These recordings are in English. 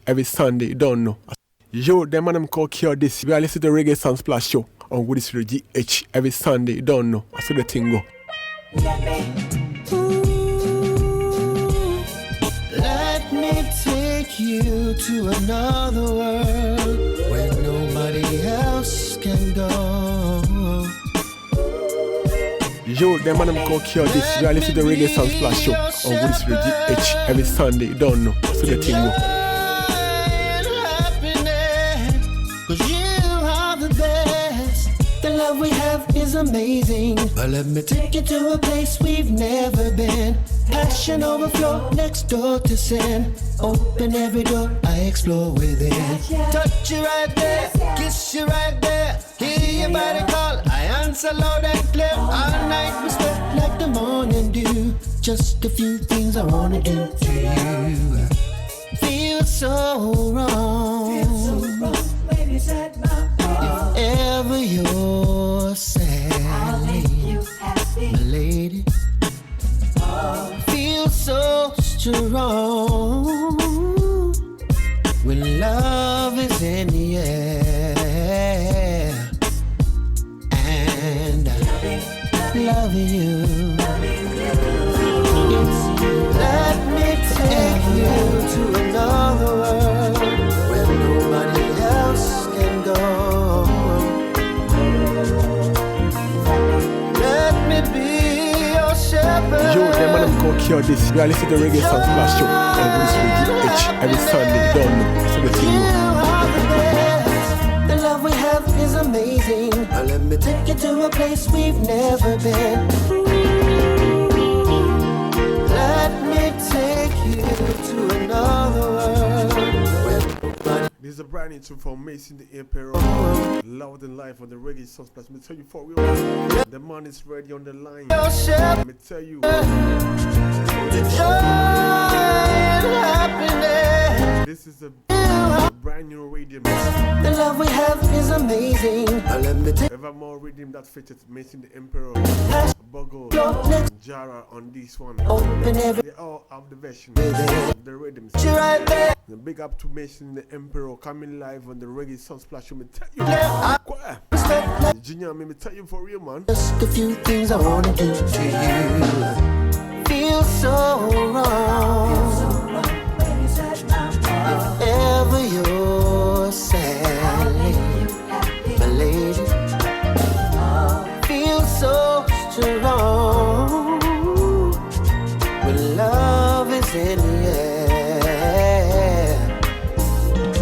every Sunday, you don't know. Yo, them man them call Cure this. We are listening to the Reggae Sound Splash show on Good is Radio GH every Sunday, you don't know. That's how the thing go. Let me take you to another world where nobody else can go. Yo, them man them call Cure this. We are listening to the Reggae Sound Splash show on Good is Radio GH every Sunday, you don't know. That's how the thing go. Cause you are the best. The love we have is amazing. But let me take you to a place we've never been. Passion overflow next door to sin. Open every door, I explore within. Touch you right there, kiss you right there. Hear your body call, I answer loud and clear. All night we sweat like the morning dew. Just a few things I wanna do to you. Feel so wrong. If ever you're sad, my lady, feel so strong when love is in the air, and loving you. Let me take you to another world where nobody else can go. Let me be your shepherd. Yo, them man them call Cure this. We are listening to the Reggae Sound Splash show on Good is Radio GH every Sunday, you don't know. That's how the thing go. The love we have is amazing. Now let me take you to a place we've never been. Let me take you to another world. This is a brand new tune from Mason the Emperor. Loud and live on the Reggae Sound Splash. Let me tell you for real. The man is ready on the line. Let me tell you. The joy and happiness. This is a brand new rhythm. The love we have is amazing. Now let me take Evermore rhythm that fitted Mason the Emperor. Bogo, Jara on this one. open every They all have the version. day. The rhythms. You right there. The big up to Mason the Emperor coming live on the Reggae Sound Splash. Let me tell you. Junior, let me tell you for real, man. Just a few things I wanna do to you. Feel so wrong. If ever you're sad, my lady, feel so strong when love is in the air,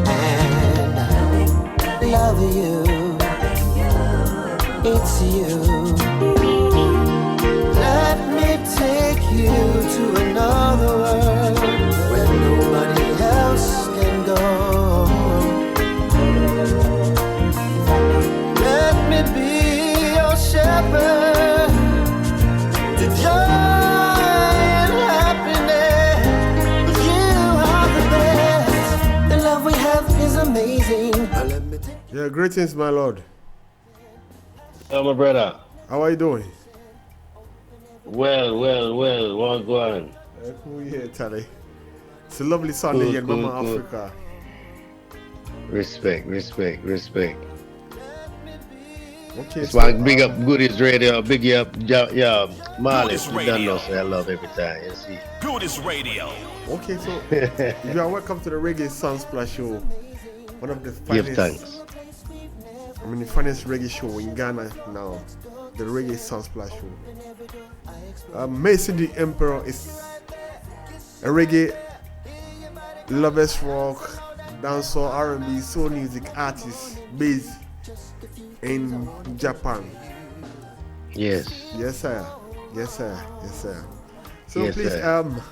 and I love you. It's you. Let me take you to another world where nobody else can go. Let me be your shepherd. The joy and happiness. You are the best. The love we have is amazing. Now let me take Yeah, greetings, my lord. Hello, my brother. How are you doing? Well, what's going on? Cool, yeah, Tally. It's a lovely Sunday here in Mama Africa. Respect. Okay, It's why big up Goodies Radio, big up, Marley. Goodies You done know, Radio. so I love every time. You see. Goodies Radio. Okay, so you are welcome to the Reggae Sound Splash show. One of the Give finest, thanks. the finest reggae show in Ghana now. The Reggae Sound Splash show. Mason the Emperor is a reggae, lovers rock, dancehall, R&B, soul music artist based in Japan. Yes. Yes, sir. So Yes, please, sir.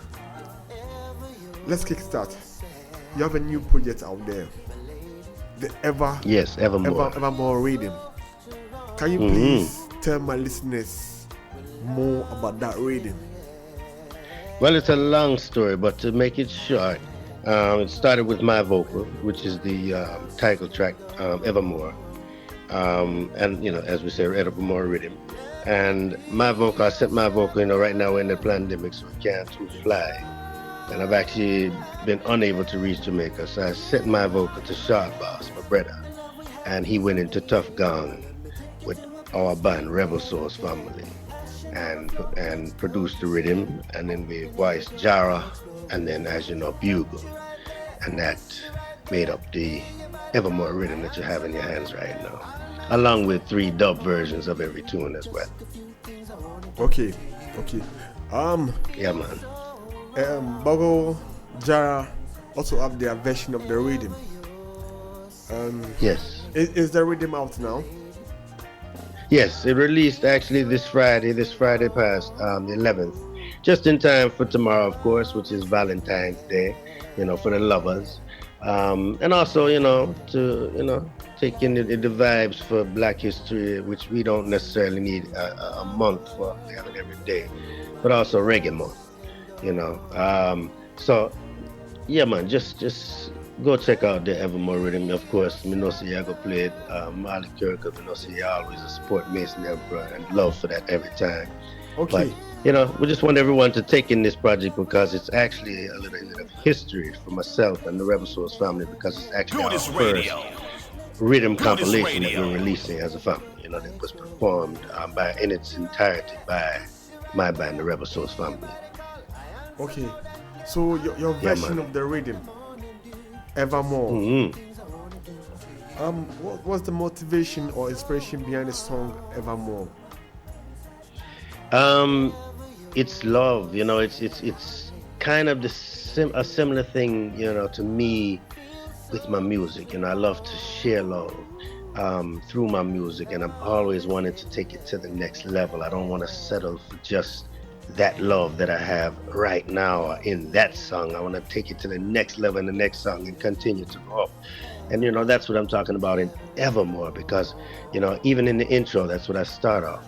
let's kick start. You have a new project out there. The Yes, evermore. Evermore Rhythm. Can you please tell my listeners more about that rhythm? Well, it's a long story, but to make it short, it started with my vocal, which is the title track, Evermore. And, as we say, Evermore Rhythm. And my vocal, I sent my vocal, right now we're in the pandemic, so we can't fly. and I've actually been unable to reach Jamaica. So I sent my vocal to Shard Boss, my brother, and he went into Tough Gong with our band Rebel Source Family, and produced the rhythm, and then we voiced Jara, and then, as you know, Bugle, and that made up the Evermore rhythm that you have in your hands right now, along with 3 dub versions of every tune as well. Okay. Yeah, man. Bogo, Jara also have their version of the rhythm. Yes. Is the rhythm out now? Yes, it released actually this Friday past, the 11th, just in time for tomorrow, of course, which is Valentine's Day, for the lovers. And also, to, take in the vibes for Black History, which we don't necessarily need a month for, we have it every day, but also Reggae Month, So, yeah, man, just go check out the Evermore rhythm. Of course, I know I go play it, Djmarleycure, because I know you always support Mason Emperor and love for that every time. Okay. But, we just want everyone to take in this project because it's actually a little bit of history for myself and the Rebel Source family, because it's actually our first rhythm compilation that we're releasing as a family. That was performed in its entirety by my band, the Rebel Source family. Okay. So your version of the rhythm, Evermore. What was the motivation or inspiration behind the song Evermore? It's love, it's kind of a similar thing, to me with my music. I love to share love through my music, and I've always wanted to take it to the next level. I don't want to settle for just that love that I have right now in that song. I want to take it to the next level in the next song and continue to go up. And that's what I'm talking about in Evermore, because even in the intro, that's what I start off.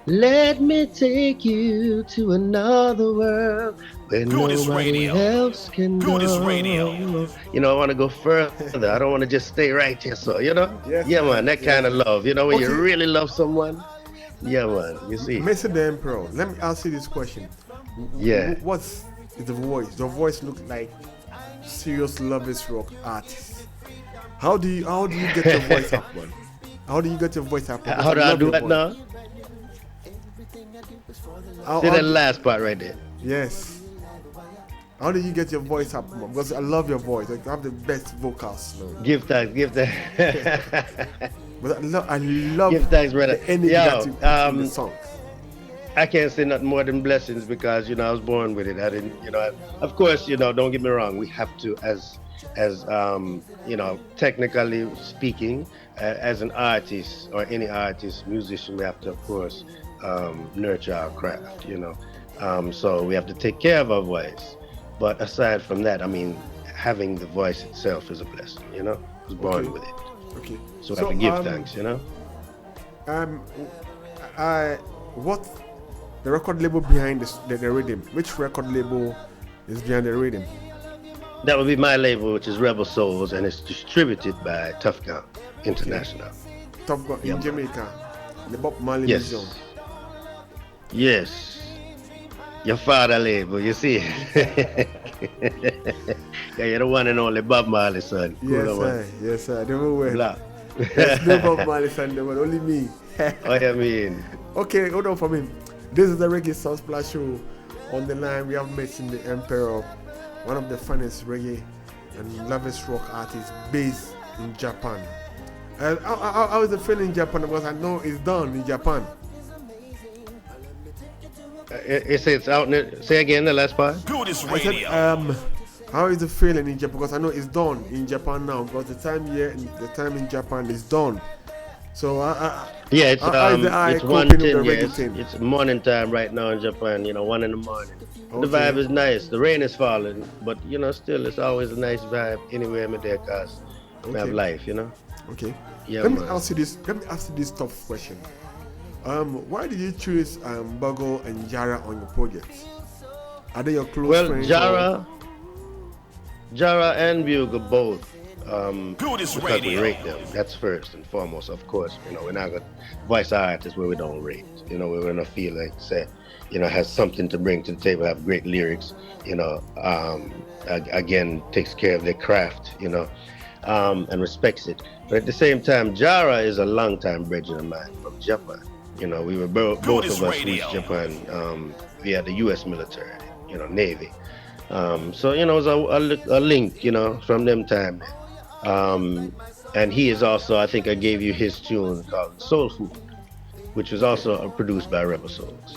Let me take you to another world where nobody else can go. I want to go further. I don't want to just stay right here. So, man, that kind of love. When you really love someone. Yeah, man, you see. Mr. The Emperor, let me ask you this question. Yeah. What's the voice? The voice looks like serious Lovers Rock artist. How do you get your voice up, man? How do you get your voice up? How do I do that now? See that last part right there. Yes. How do you get your voice up, man? Because I love your voice. Like, you have the best vocals. Man. Give thanks. But I love give thanks, brother. The energy that you put in the song. I can't say nothing more than blessings, because I was born with it. I didn't, of course, don't get me wrong. We have to, as technically speaking, as an artist or any artist, musician, we have to, of course, nurture our craft. So we have to take care of our voice. But aside from that, having the voice itself is a blessing. I was born with it. Okay. So I have to give thanks. What the record label behind the rhythm? Which record label is behind the rhythm? That would be my label, which is Rebel Souls, and it's distributed by Tough Gong International. Tough Gong in Jamaica, the Bob Marley yes. Museum. Yes. Your father label, you see. Yeah, you're the one and only Bob Marley son. Yes, sir. Never way. Black. There's no Bob Marley son, there was only me. What you mean? Okay, hold on for me. This is the Reggae Sunsplash Show. On the line, we have Mason the Emperor, one of the finest reggae and Lovers Rock artists based in Japan. How is the feeling in Japan? Because I know it's done in Japan. It's out. Say again the last part. I said, how is the feeling in Japan? Because I know it's done in Japan now. Because the time here, the time in Japan is done. So yeah, it's 1:10. Yeah, it's morning time right now in Japan. 1 in the morning. Okay. The vibe is nice. The rain is falling, but still it's always a nice vibe anywhere I'm there, cause we have life. Okay. Yeah. Let me ask you this tough question. Why did you choose Bogo and Jara on your project? Are they your close friends? Well, Jara and Bugle both because we rate them. That's first and foremost, of course. We're not gonna voice our artists where we don't rate. We're gonna feel like say, has something to bring to the table, have great lyrics. Again, takes care of their craft. And respects it. But at the same time, Jara is a long-time brethren of mine from Japan. We were both of us reached Japan via the U.S. military, Navy. So it was a link, from them time. And he is also, I think I gave you his tune called Soul Food, which was also produced by Rebel Souls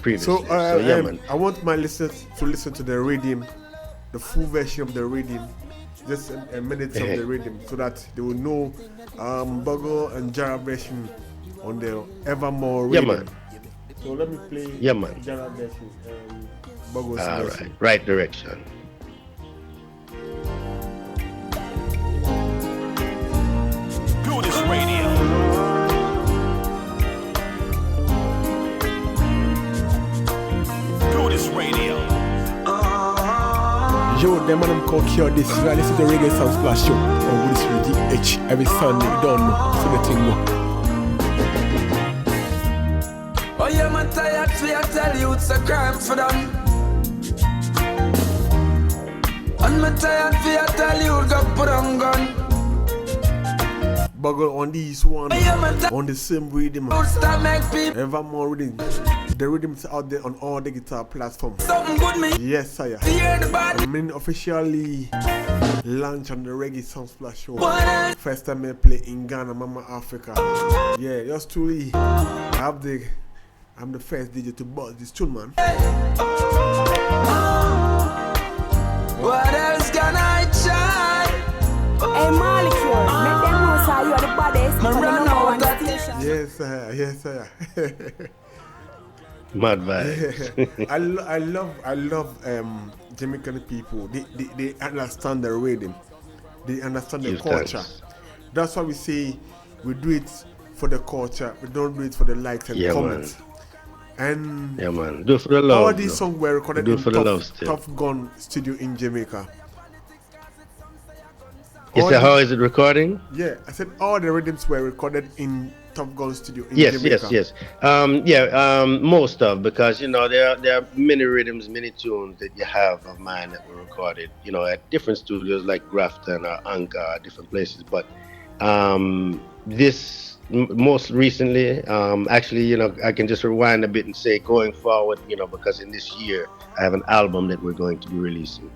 previously. So, yeah, man. I want my listeners to listen to the rhythm, the full version of the rhythm, just a minute of the rhythm, so that they will know Bugle and Jara version on the Evermore rhythm. Yeah, man. So let me play Jara version and Bugle's version. Right direction. Do this radio. Do this radio. Yo, them man called Cure this. You are listening to the Reggae Sound Splash Show on Woodies GH every Sunday. You don't know, so the thing go. Oh yeah, man tired for you, tell you it's a crime for them. And me tired for you, tell you go put on gun. Bugle on these one, on the same rhythm. Evermore rhythm. The rhythms out there on all the guitar platforms. Something good me. Yes, sire. I mean officially launch on the Reggae Sound Splash Show. First time I play in Ghana, Mama Africa. Yeah, just truly I'm the first DJ to buzz this tune, man. What else can I try? Hey, Djmarleycure, make them know sir, you are the baddest. Run out that Yes, sir. Yes, sir. Mad vibes. I love Jamaican people. They understand the rhythm. They understand the culture. That's why we say we do it for the culture. We don't do it for the likes and comments. Man. And yeah, man. Do it for the love. All these songs were recorded in Tough Gun Studio in Jamaica. You said how is it recording? Yeah, I said all the rhythms were recorded in Top Gun Studio in Jamaica. Yes. Most of, because there are many rhythms, many tunes that you have of mine that were recorded, at different studios like Grafton or Anchor, different places. But this most recently, actually, I can just rewind a bit and say going forward, because in this year I have an album that we're going to be releasing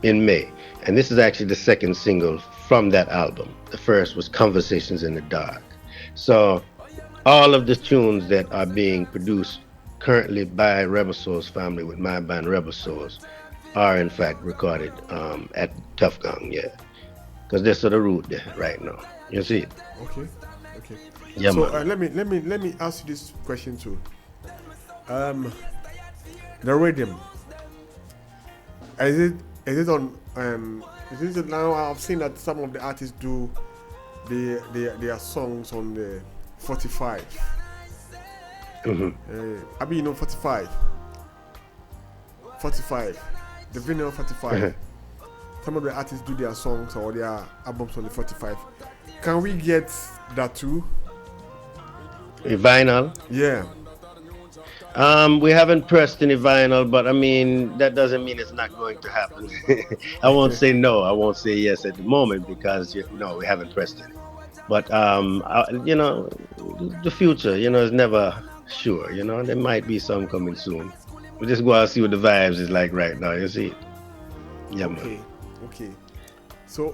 in May. And this is actually the second single from that album. The first was Conversations in the Dark. So all of the tunes that are being produced currently by Rebel Souls family with my band Rebel Souls are in fact recorded at Tough Gun, because they're sort of root there right now. You see it? Okay. Yeah, so man. let me ask you this question too. The rhythm, is it on is it now? I've seen that some of the artists do their songs on the 45. Mm-hmm. I mean, 45, the vinyl 45. Some of the artists do their songs or their albums on the 45. Can we get that too? A vinyl? Yeah. We haven't pressed any vinyl, but I mean that doesn't mean it's not going to happen. I won't say no. I won't say yes at the moment because we haven't pressed any. But the future, is never sure. There might be some coming soon. We just go out and see what the vibes is like right now. You see? Yeah, man. Okay. So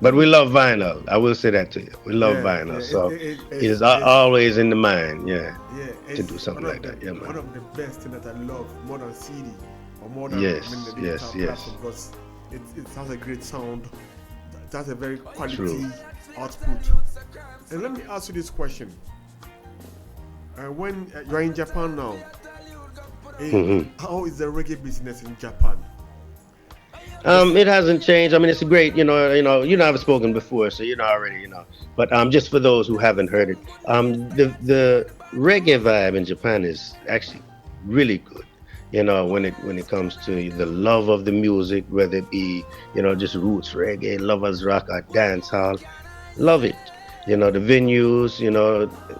but we love vinyl. I will say that to you. We love vinyl. So it is always in the mind. To do something like that. Yeah, man. One of the best things that I love more than CD or more than yes. Because it has a great sound. It has a very quality output. And let me ask you this question: when you are in Japan now, how is the reggae business in Japan? It hasn't changed. I mean, it's a great, I've spoken before, so already, But just for those who haven't heard it, the reggae vibe in Japan is actually really good. when it comes to the love of the music, whether it be, just roots reggae, lovers rock, or dance hall, love it. The venues,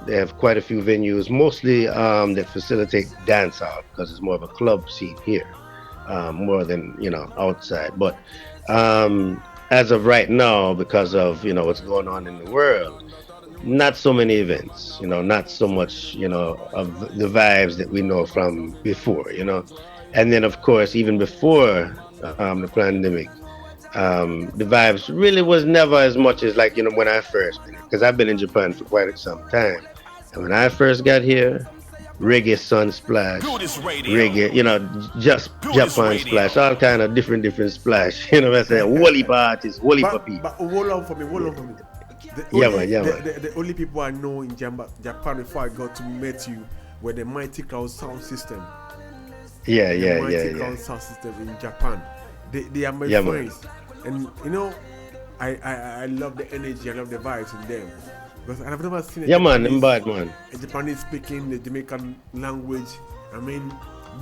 they have quite a few venues, mostly that facilitate dance hall because it's more of a club scene here, more than outside. But as of right now, because of what's going on in the world, not so many events, not so much, of the vibes that we know from before. And then, of course, even before the pandemic, the vibes really was never as much as like, when I first been here, because I've been in Japan for quite some time. And when I first got here, reggae Do sunsplash, this radio. reggae, just Do this Japan splash, radio. all kind of different splash. You know what I'm saying? Wally artists, Wally people. But hold on for me, hold on for me. The Yeah, only man, yeah, the, man. the, the only people I know in Japan before I got to meet you were the Mighty Cloud sound system. Yeah, The yeah, Mighty yeah, yeah. Cloud sound system in Japan. They are my Yeah, man. friends, and I love the energy, I love the vibes in them because I've never seen Yeah, man, I'm bad, man. A Japanese speaking the Jamaican language. I mean,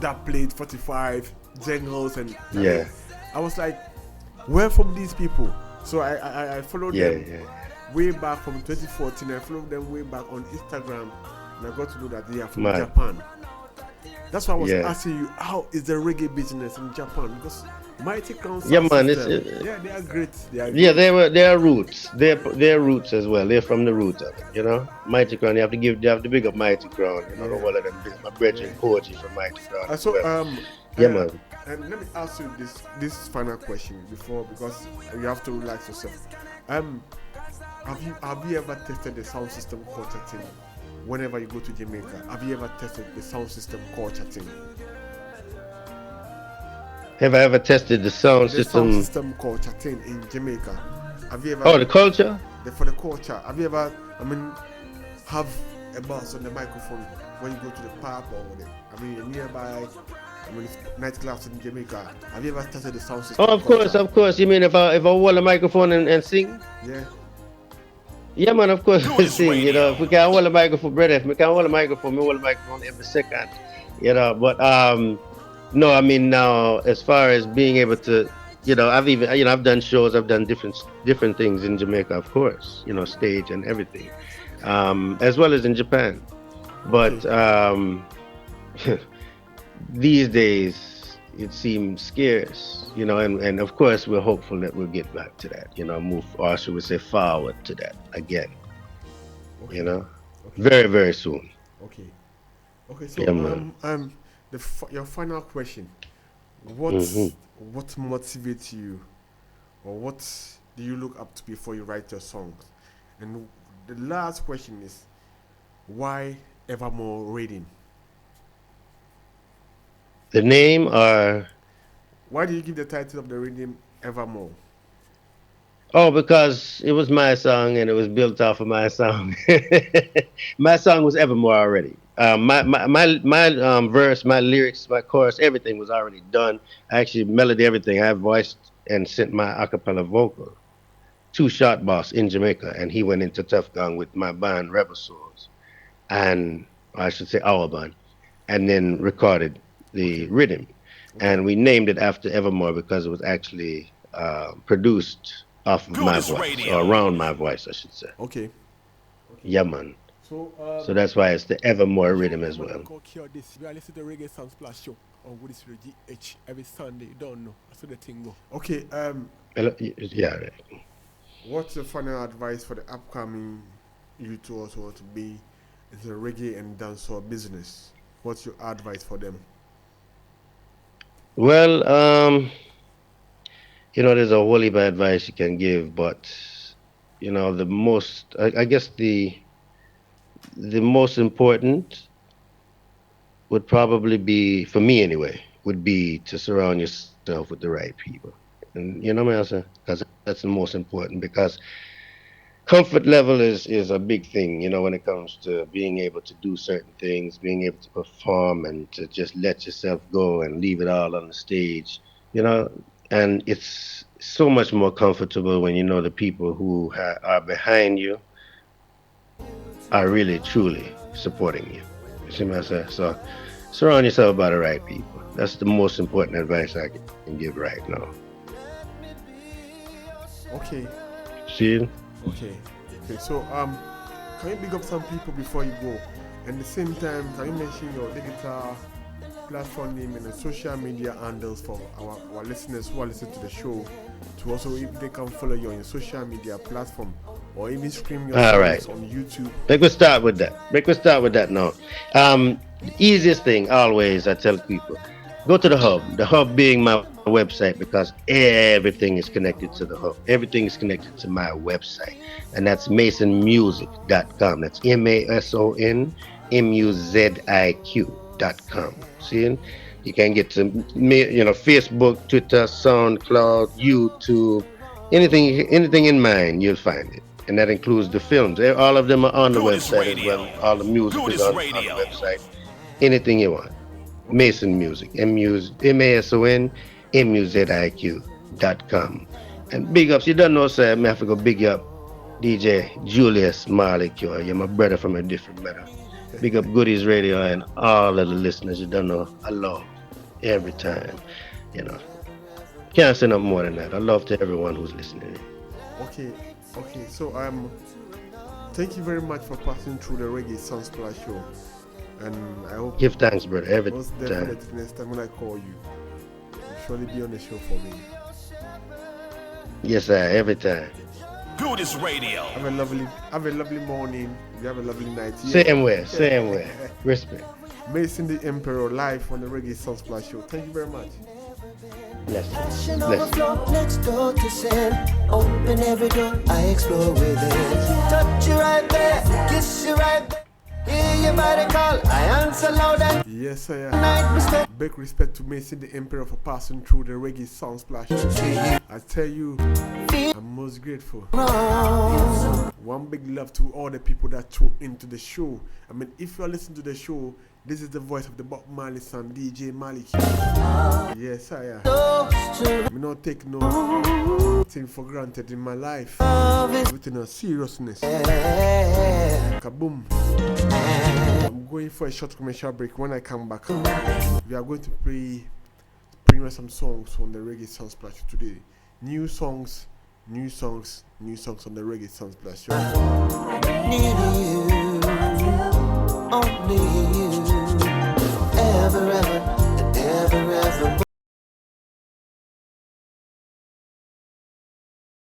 that played 45 jingles and Yeah. I was like, where from these people? So I followed Yeah, them yeah. way back from 2014. I followed them way back on Instagram, and I got to know that they are from Man. Japan. That's why I was Yeah. asking you, how is the reggae business in Japan? Because Mighty Crown Yeah, Sound man, System, yeah, they are great. They are yeah, great. they are roots. They're roots as well. They're from the root of it. Mighty Crown. You have to big up Mighty Crown. Yeah. One of them big up my brethren poetry from Mighty Crown as So well. Yeah, man. and let me ask you this final question before, because you have to relax yourself. Have you ever tested the sound system Quartet whenever you go to Jamaica? Have you ever tested the sound system Quartet? Have I ever tested the sound The sound system? system Quartet in Jamaica. Have you ever Oh, the culture? for the culture? Have you ever have a bounce on the microphone when you go to the park or nearby nightclubs in Jamaica? Have you ever tested the sound system? Oh, of course, Quartet? of course. You mean if I hold a microphone and sing? Yeah. Yeah, man, of course Do we this sing. radio. If we can't hold a microphone, brother, if we can't hold a microphone, we hold a microphone every second. But no, I mean now as far as being able to, I've done shows, I've done different things in Jamaica, of course, stage and everything, as well as in Japan. But these days it seems scarce, and of course we're hopeful that we'll get back to that, move, or should we say forward to that again, Okay. very, very soon. Okay. Okay. So Yeah, man. your final question. What Mhm. what motivates you, or what do you look up to before you write your songs? And the last question is, why Evermore Reading? The name or Why do you give the title of the reading Evermore? oh, because it was my song and it was built off of my song. My song was Evermore already. My verse, my lyrics, my chorus, everything was already done. I actually melodied everything. I voiced and sent my acapella vocal to Shot Boss in Jamaica, and he went into Tough Gang with my band Rebel Souls, and I should say our band, and then recorded the rhythm, Okay. and we named it after Evermore because it was actually produced off of Do my this voice, or radio. around my voice, I should say. Okay. Yeah, man. So So that's why it's the Evermore rhythm as when I well. go cure this, you are listening to the Reggae Sound Splash show on Woodies Radio GH every Sunday. You don't know. That's how the thing go. Okay. Yeah, right. What's the final advice for the upcoming youth also to be in the reggae and dancehall business? What's your advice for them? Well, there's a whole heap of advice you can give, but the most, I guess the most important would probably be, for me anyway, would be to surround yourself with the right people. And you know what I'm saying? Because that's the most important, because comfort level is a big thing, when it comes to being able to do certain things, being able to perform and to just let yourself go and leave it all on the stage, you know, and it's so much more comfortable when you know the people who are behind you are really truly supporting you. You see what I say? So surround yourself by the right people. That's the most important advice I can give right now. Okay. See? Okay. So can you big up some people before you go? And at the same time, can you mention your digital platform name and the social media handles for our listeners who are listening to the show, to also if they can follow you on your social media platform or even stream your songs on YouTube? Make we start with that now. The easiest thing always I tell people, go to the hub. The hub being my website, because everything is connected to the hub. Everything is connected to my website, and that's masonmusic.com. That's MASONMUZIQ.com. See, you can get to me, Facebook, Twitter, SoundCloud, YouTube, anything in mind, you'll find it. And that includes the films. All of them are on the website as well. All the music is on the website. Anything you want. Mason Music. MASONMUZIQ.com. And big ups, you don't know, sir, I have to go big up DJ Djmarleycure. You're my brother from a different matter. Big up Goodies Radio and all of the listeners. You don't know, I love every time. Can't say no more than that. I love to everyone who's listening. Okay. So thank you very much for passing through the Reggae Sunsplash show, and I hope give thanks, brother, every time. Definitely next time when I call you, you'll surely be on the show for me. Yes, sir. Every time. Goodies Radio. Have a lovely morning. You have a lovely night. Same way. Respect. Mason the Emperor live on the Reggae Sunsplash show. Thank you very much. Passion overflow, let's go to sin. Open every door, I explore within. Touch you right there, kiss you right there. Hear your body call, I answer loud and yes, sir. night. Big respect to Mason the Emperor for passing through the Reggae Sunsplash. I tell you, I'm most grateful. One big love to all the people that tune into the show. I mean, if you are listening to the show, this is the voice of the Bob Marley son, Djmarleycure. Yes, I am. I don't take no thing for granted in my life. Everything on seriousness. Kaboom. I'm going for a short commercial break. When I come back, we are going to play some songs on the Reggae Sunsplash today. New songs on the Reggae Sunsplash show. Need you, only you.